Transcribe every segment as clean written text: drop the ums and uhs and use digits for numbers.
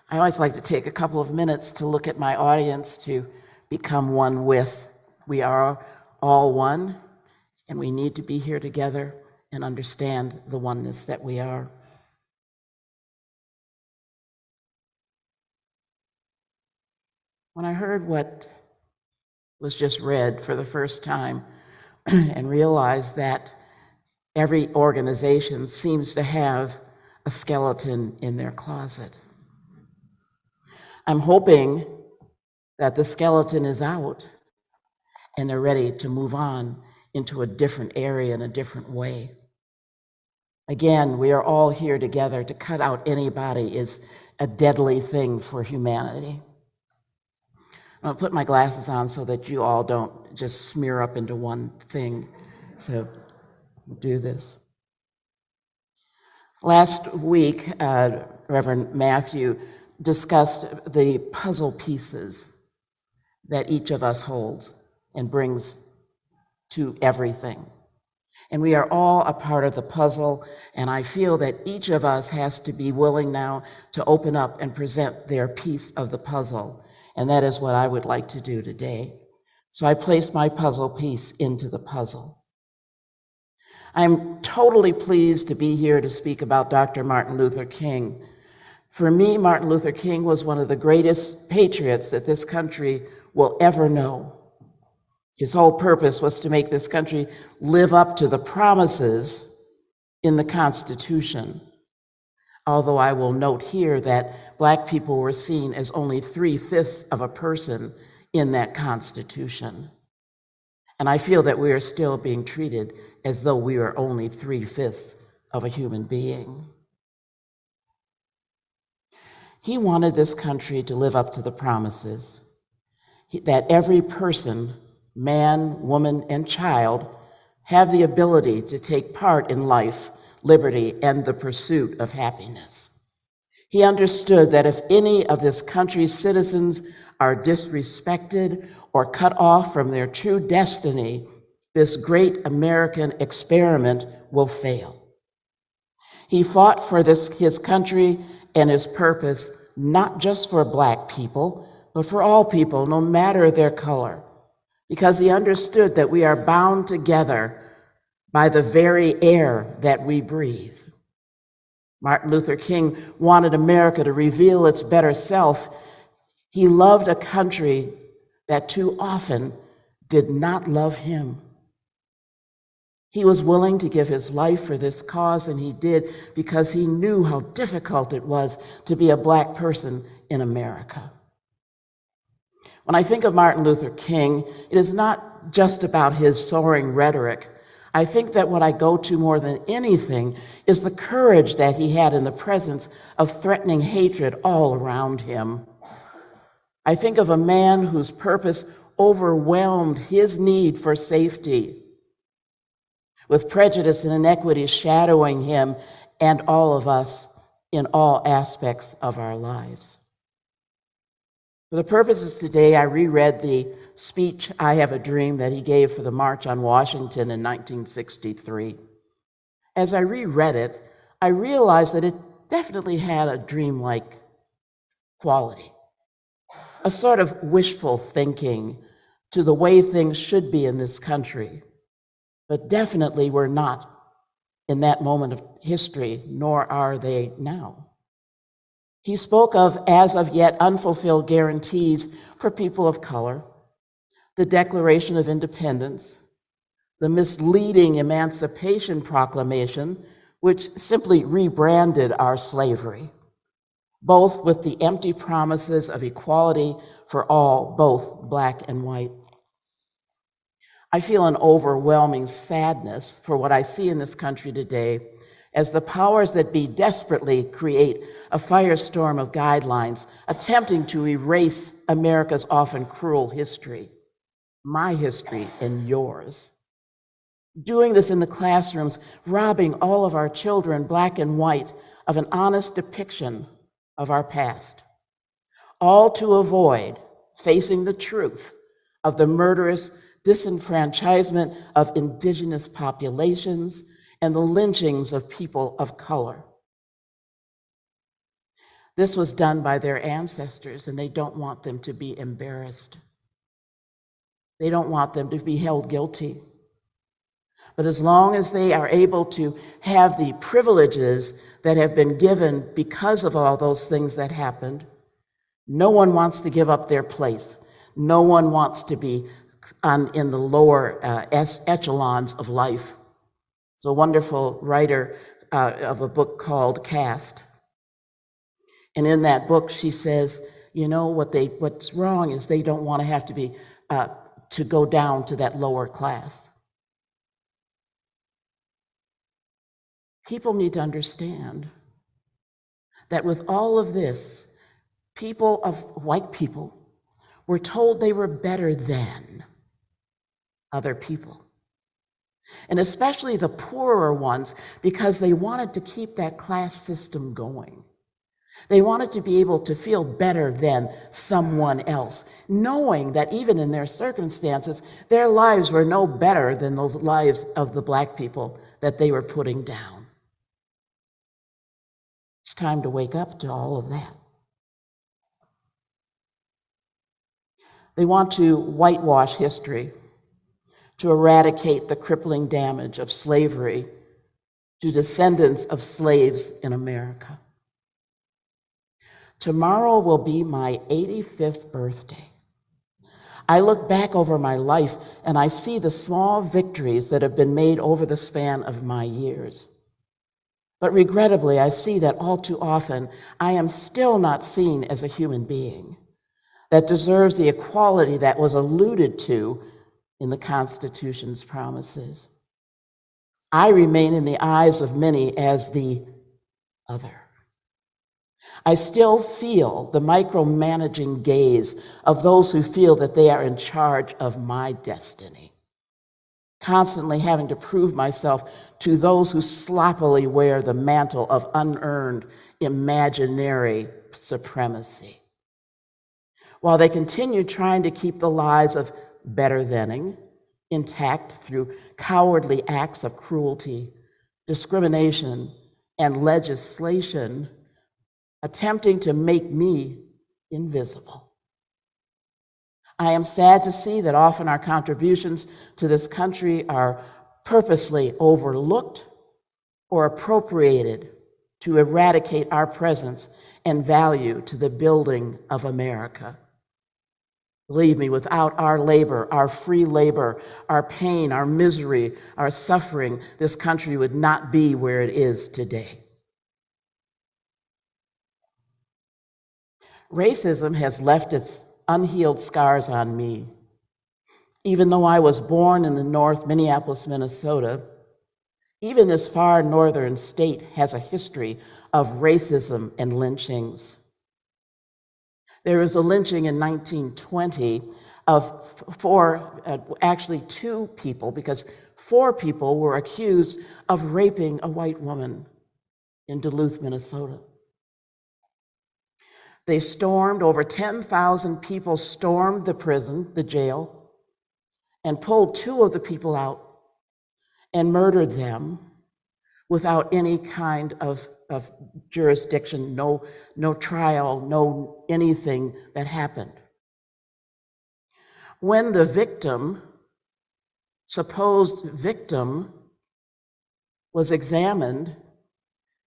I always like to take a couple of minutes to look at my audience to become one with. We are all one, and we need to be here together and understand the oneness that we are. When I heard what was just read for the first time and realized that every organization seems to have a skeleton in their closet, I'm hoping that the skeleton is out and they're ready to move on into a different area in a different way. Again, we are all here together. To cut out anybody is a deadly thing for humanity. I'm gonna put my glasses on so that you all don't just smear up into one thing. So we'll do this. Last week, Reverend Matthew discussed the puzzle pieces that each of us holds and brings to everything. And we are all a part of the puzzle, and I feel that each of us has to be willing now to open up and present their piece of the puzzle. And that is what I would like to do today. So I placed my puzzle piece into the puzzle. I'm totally pleased to be here to speak about Dr. Martin Luther King. For me, Martin Luther King was one of the greatest patriots that this country will ever know. His whole purpose was to make this country live up to the promises in the Constitution. Although I will note here that Black people were seen as only 3/5 of a person in that Constitution. And I feel that we are still being treated as though we are only 3/5 of a human being. He wanted this country to live up to the promises that every person, man, woman, and child, have the ability to take part in life, liberty, and the pursuit of happiness. He understood that if any of this country's citizens are disrespected or cut off from their true destiny, this great American experiment will fail. He fought for his country and his purpose, not just for Black people, but for all people, no matter their color, because he understood that we are bound together by the very air that we breathe. Martin Luther King wanted America to reveal its better self. He loved a country that too often did not love him. He was willing to give his life for this cause, and he did because he knew how difficult it was to be a Black person in America. When I think of Martin Luther King, it is not just about his soaring rhetoric. I think that what I go to more than anything is the courage that he had in the presence of threatening hatred all around him. I think of a man whose purpose overwhelmed his need for safety, with prejudice and inequity shadowing him and all of us in all aspects of our lives. For the purposes today, I reread the speech, "I Have a Dream," that he gave for the March on Washington in 1963. As I reread it, I realized that it definitely had a dreamlike quality, a sort of wishful thinking to the way things should be in this country, but definitely were not in that moment of history, nor are they now. He spoke of as of yet unfulfilled guarantees for people of color, the Declaration of Independence, the misleading Emancipation Proclamation, which simply rebranded our slavery, both with the empty promises of equality for all, both Black and white. I feel an overwhelming sadness for what I see in this country today, as the powers that be desperately create a firestorm of guidelines attempting to erase America's often cruel history, my history and yours. Doing this in the classrooms, robbing all of our children, Black and white, of an honest depiction of our past, all to avoid facing the truth of the murderous disenfranchisement of indigenous populations and the lynchings of people of color. This was done by their ancestors, and they don't want them to be embarrassed. They don't want them to be held guilty. But as long as they are able to have the privileges that have been given because of all those things that happened, no one wants to give up their place. No one wants to be in the lower echelons of life. It's a wonderful writer of a book called Caste. And in that book, she says, you know, what's wrong is they don't want to have to be to go down to that lower class. People need to understand that with all of this, white people were told they were better than other people. And especially the poorer ones, because they wanted to keep that class system going. They wanted to be able to feel better than someone else, knowing that even in their circumstances, their lives were no better than those lives of the Black people that they were putting down. It's time to wake up to all of that. They want to whitewash history, to eradicate the crippling damage of slavery to descendants of slaves in America. Tomorrow will be my 85th birthday. I look back over my life and I see the small victories that have been made over the span of my years. But regrettably, I see that all too often, I am still not seen as a human being that deserves the equality that was alluded to in the Constitution's promises. I remain in the eyes of many as the other. I still feel the micromanaging gaze of those who feel that they are in charge of my destiny, constantly having to prove myself to those who sloppily wear the mantle of unearned, imaginary supremacy, while they continue trying to keep the lies of better-thanning intact through cowardly acts of cruelty, discrimination, and legislation, attempting to make me invisible. I am sad to see that often our contributions to this country are purposely overlooked or appropriated to eradicate our presence and value to the building of America. Believe me, without our labor, our free labor, our pain, our misery, our suffering, this country would not be where it is today. Racism has left its unhealed scars on me. Even though I was born in the North, Minneapolis, Minnesota, even this far northern state has a history of racism and lynchings. There was a lynching in 1920 of actually two people, because 4 people were accused of raping a white woman in Duluth, Minnesota. They stormed, over 10,000 people stormed the prison, the jail, and pulled 2 of the people out and murdered them without any kind of jurisdiction, no trial, no anything that happened. When the victim, supposed victim, was examined,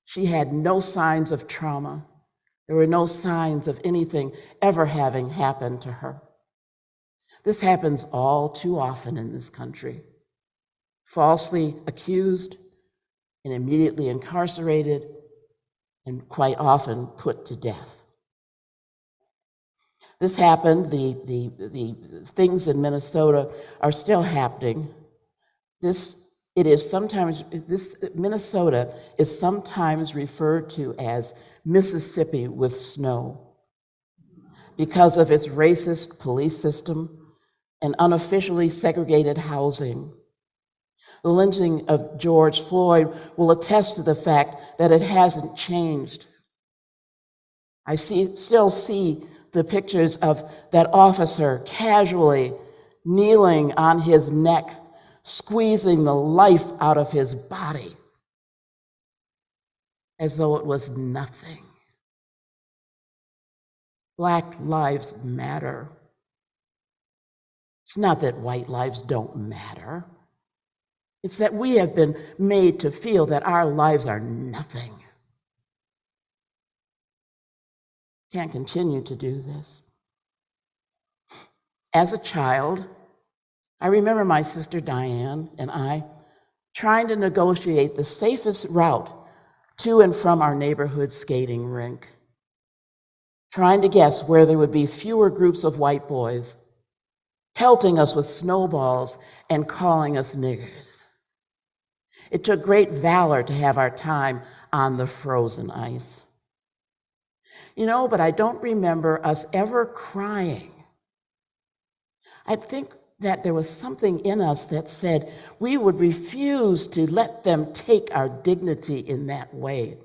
she had no signs of trauma. There were no signs of anything ever having happened to her. This happens all too often in this country. Falsely accused and immediately incarcerated and quite often put to death. This happened, the things in Minnesota are still happening. Minnesota is sometimes referred to as Mississippi with snow because of its racist police system and unofficially segregated housing. The lynching of George Floyd will attest to the fact that it hasn't changed. I still see the pictures of that officer casually kneeling on his neck, squeezing the life out of his body as though it was nothing. Black lives matter. It's not that white lives don't matter. It's that we have been made to feel that our lives are nothing. Can't continue to do this. As a child, I remember my sister Diane and I trying to negotiate the safest route to and from our neighborhood skating rink, trying to guess where there would be fewer groups of white boys pelting us with snowballs and calling us niggers. It took great valor to have our time on the frozen ice. But I don't remember us ever crying. I think that there was something in us that said we would refuse to let them take our dignity in that way.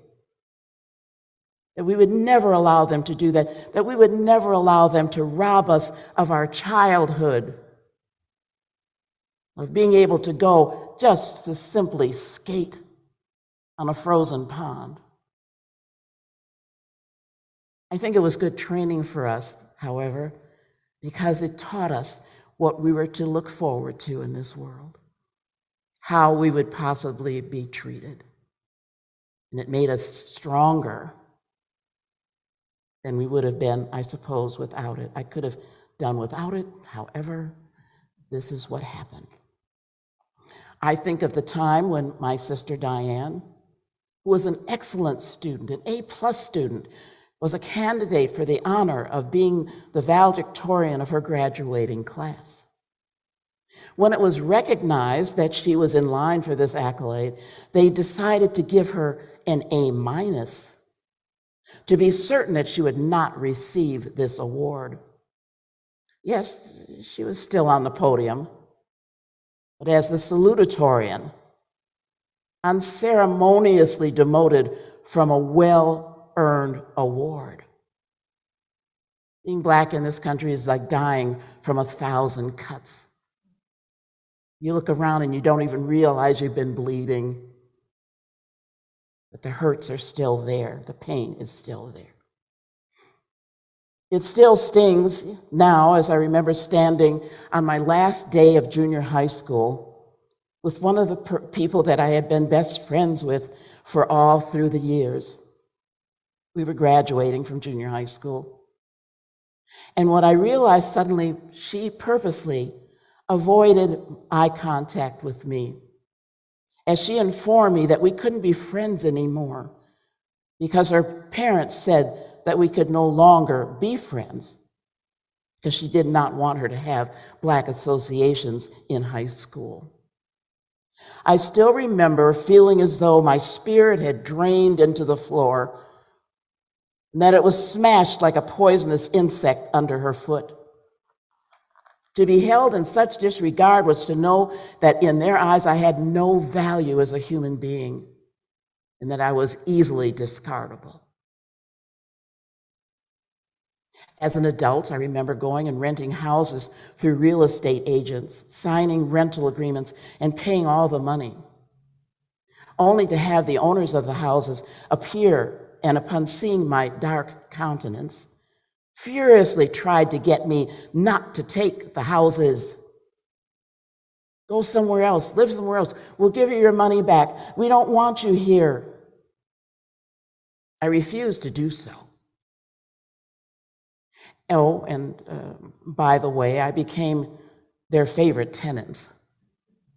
That we would never allow them to do that, that we would never allow them to rob us of our childhood, of being able to go just to simply skate on a frozen pond. I think it was good training for us, however, because it taught us what we were to look forward to in this world, how we would possibly be treated. And it made us stronger than we would have been, I suppose, without it. I could have done without it. However, this is what happened. I think of the time when my sister Diane, who was an excellent student, an A+ student, was a candidate for the honor of being the valedictorian of her graduating class. When it was recognized that she was in line for this accolade, they decided to give her an A- to be certain that she would not receive this award. Yes, she was still on the podium, but as the salutatorian, unceremoniously demoted from a well-earned award. Being Black in this country is like dying from 1,000 cuts. You look around and you don't even realize you've been bleeding, but the hurts are still there. The pain is still there. It still stings now as I remember standing on my last day of junior high school with one of the people that I had been best friends with for all through the years. We were graduating from junior high school. And what I realized suddenly, she purposely avoided eye contact with me as she informed me that we couldn't be friends anymore because her parents said that we could no longer be friends because she did not want her to have Black associations in high school. I still remember feeling as though my spirit had drained into the floor and that it was smashed like a poisonous insect under her foot. To be held in such disregard was to know that in their eyes I had no value as a human being and that I was easily discardable. As an adult, I remember going and renting houses through real estate agents, signing rental agreements, and paying all the money, only to have the owners of the houses appear and, upon seeing my dark countenance, furiously tried to get me not to take the houses. Go somewhere else, live somewhere else. We'll give you your money back. We don't want you here. I refused to do so. Oh, and by the way, I became their favorite tenants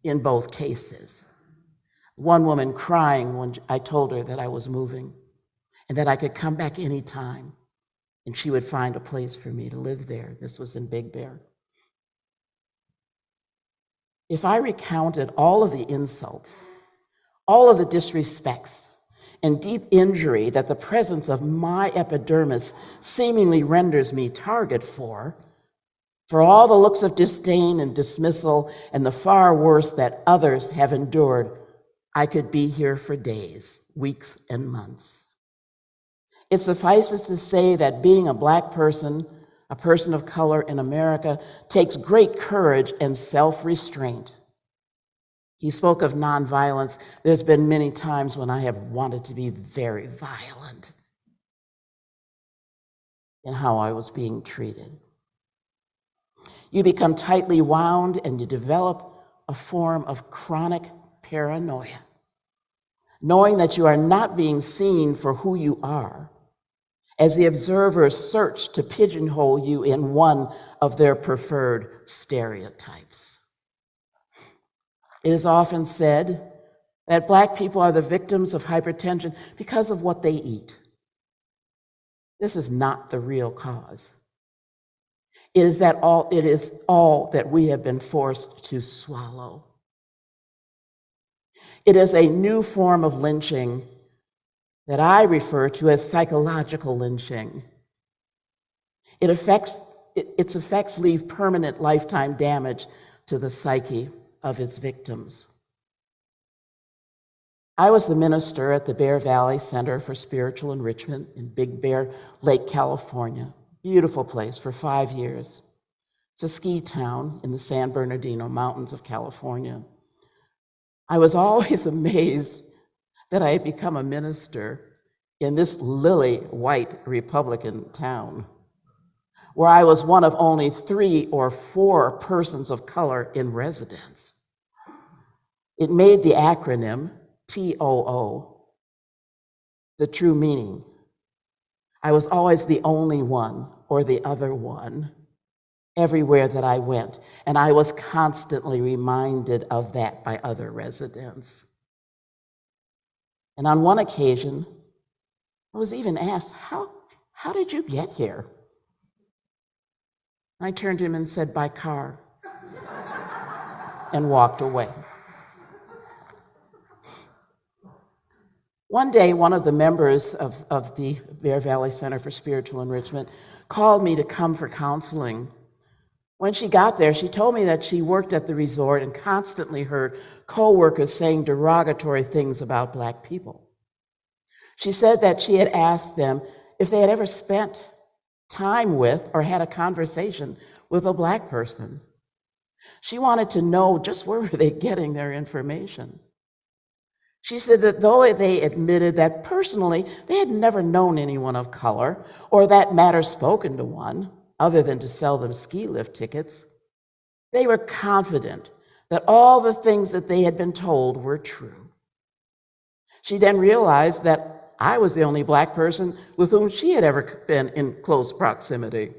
in both cases. One woman crying when I told her that I was moving and that I could come back anytime and she would find a place for me to live there. This was in Big Bear. If I recounted all of the insults, all of the disrespects, and deep injury that the presence of my epidermis seemingly renders me target for all the looks of disdain and dismissal and the far worse that others have endured, I could be here for days, weeks, and months. It suffices to say that being a Black person, a person of color in America, takes great courage and self-restraint. He spoke of nonviolence. There's been many times when I have wanted to be very violent. in how I was being treated. You become tightly wound and you develop a form of chronic paranoia, knowing that you are not being seen for who you are, as the observers search to pigeonhole you in one of their preferred stereotypes. It is often said that Black people are the victims of hypertension because of what they eat. This is not the real cause. It is all that we have been forced to swallow. It is a new form of lynching that I refer to as psychological lynching. Its effects leave permanent lifetime damage to the psyche of its victims. I was the minister at the Bear Valley Center for Spiritual Enrichment in Big Bear Lake, California. Beautiful place for 5 years. It's a ski town in the San Bernardino Mountains of California. I was always amazed that I had become a minister in this lily white Republican town, where I was one of only 3 or 4 persons of color in residence. It made the acronym TOO the true meaning. I was always the only one or the other one everywhere that I went, and I was constantly reminded of that by other residents. And on one occasion, I was even asked, how did you get here? I turned to him and said, by car, and walked away. One day, one of the members of the Bear Valley Center for Spiritual Enrichment called me to come for counseling. When she got there, she told me that she worked at the resort and constantly heard coworkers saying derogatory things about Black people. She said that she had asked them if they had ever spent time with or had a conversation with a Black person. She wanted to know just where were they getting their information. She said that though they admitted that personally they had never known anyone of color or that matter spoken to one, other than to sell them ski lift tickets, they were confident that all the things that they had been told were true. She then realized that I was the only Black person with whom she had ever been in close proximity.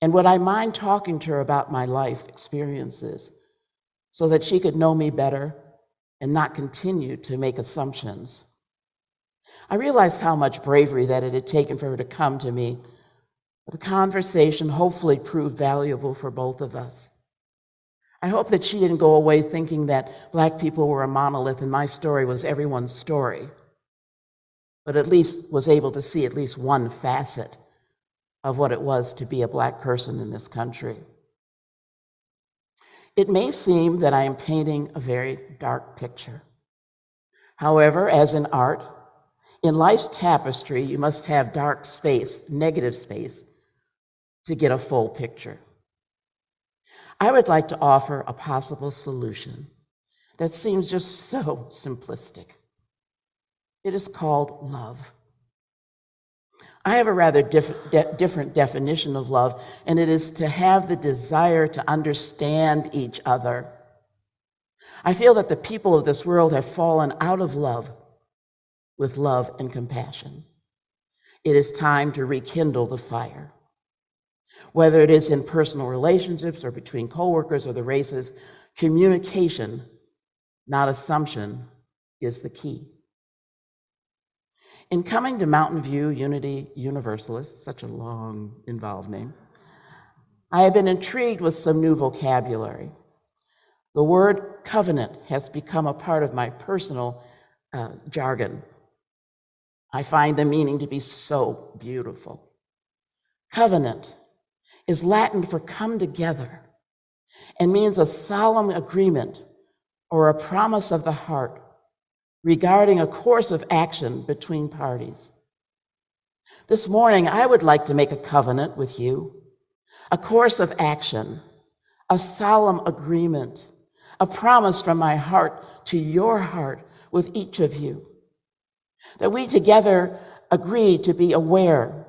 And would I mind talking to her about my life experiences so that she could know me better and not continue to make assumptions? I realized how much bravery that it had taken for her to come to me. The conversation hopefully proved valuable for both of us. I hope that she didn't go away thinking that Black people were a monolith and my story was everyone's story, but at least was able to see at least one facet of what it was to be a Black person in this country. It may seem that I am painting a very dark picture. However, as in art, in life's tapestry, you must have dark space, negative space, to get a full picture. I would like to offer a possible solution that seems just so simplistic. It is called love. I have a rather different definition of love, and it is to have the desire to understand each other. I feel that the people of this world have fallen out of love with love and compassion. It is time to rekindle the fire. Whether it is in personal relationships or between coworkers or the races, communication, not assumption, is the key. In coming to Mountain View Unity Universalist, such a long, involved name, I have been intrigued with some new vocabulary. The word covenant has become a part of my personal jargon. I find the meaning to be so beautiful. Covenant is Latin for come together and means a solemn agreement or a promise of the heart regarding a course of action between parties. This morning, I would like to make a covenant with you, a course of action, a solemn agreement, a promise from my heart to your heart with each of you, that we together agree to be aware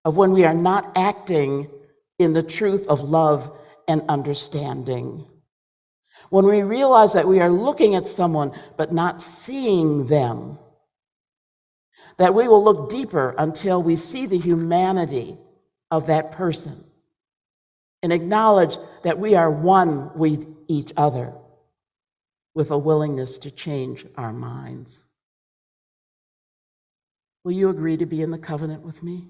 of when we are not acting in the truth of love and understanding. When we realize that we are looking at someone but not seeing them, that we will look deeper until we see the humanity of that person and acknowledge that we are one with each other with a willingness to change our minds. Will you agree to be in the covenant with me?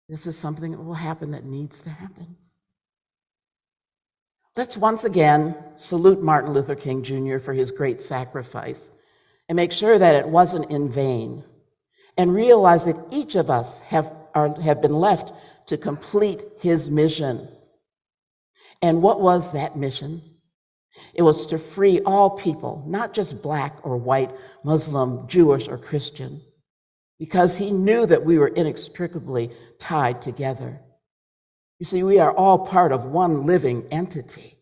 This is something that will happen, that needs to happen. Let's once again salute Martin Luther King Jr. for his great sacrifice and make sure that it wasn't in vain, and realize that each of us have been left to complete his mission. And what was that mission? It was to free all people, not just Black or white, Muslim, Jewish, or Christian, because he knew that we were inextricably tied together. You see, we are all part of one living entity.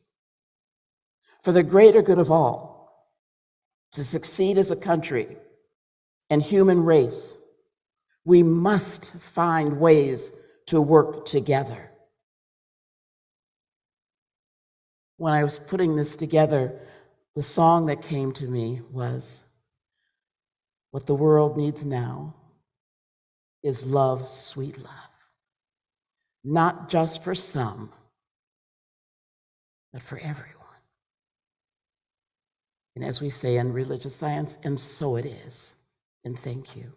For the greater good of all, to succeed as a country and human race, we must find ways to work together. When I was putting this together, the song that came to me was, "What the world needs now is love, sweet love, not just for some, but for everyone." And as we say in religious science, and so it is. And thank you.